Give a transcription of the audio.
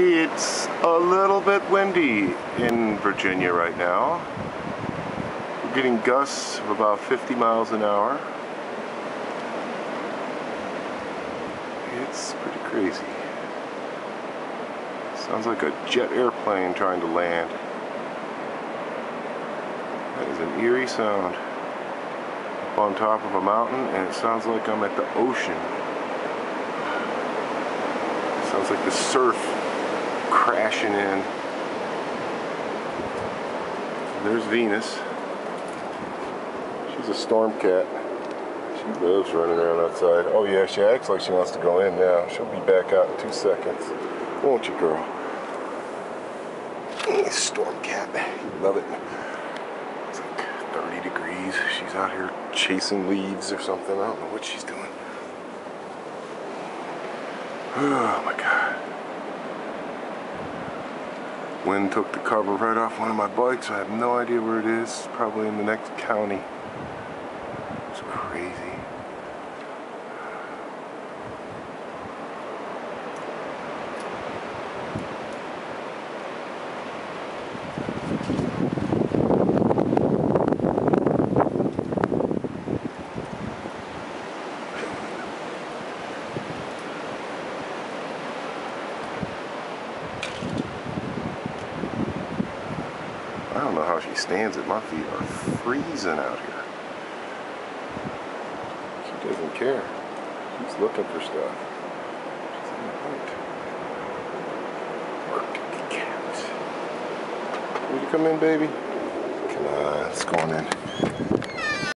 It's a little bit windy in Virginia right now. We're getting gusts of about 50 miles an hour. It's pretty crazy. Sounds like a jet airplane trying to land. That is an eerie sound. Up on top of a mountain, and it sounds like I'm at the ocean. It sounds like the surf crashing in. There's Venus. She's a storm cat. She loves running around outside. Oh yeah, she acts like she wants to go in now. She'll be back out in 2 seconds. Won't you, girl? Storm cat. You love it. It's like 30 degrees. She's out here chasing leaves or something. I don't know what she's doing. Oh my God. Wind took the cover right off one of my bikes. I have no idea where it is. Probably in the next county. It's crazy. I don't know how she stands it. My feet are freezing out here. She doesn't care. She's looking for stuff. She's in the hunt. Arctic cat. Will you come in, baby? Come on, let's go on in.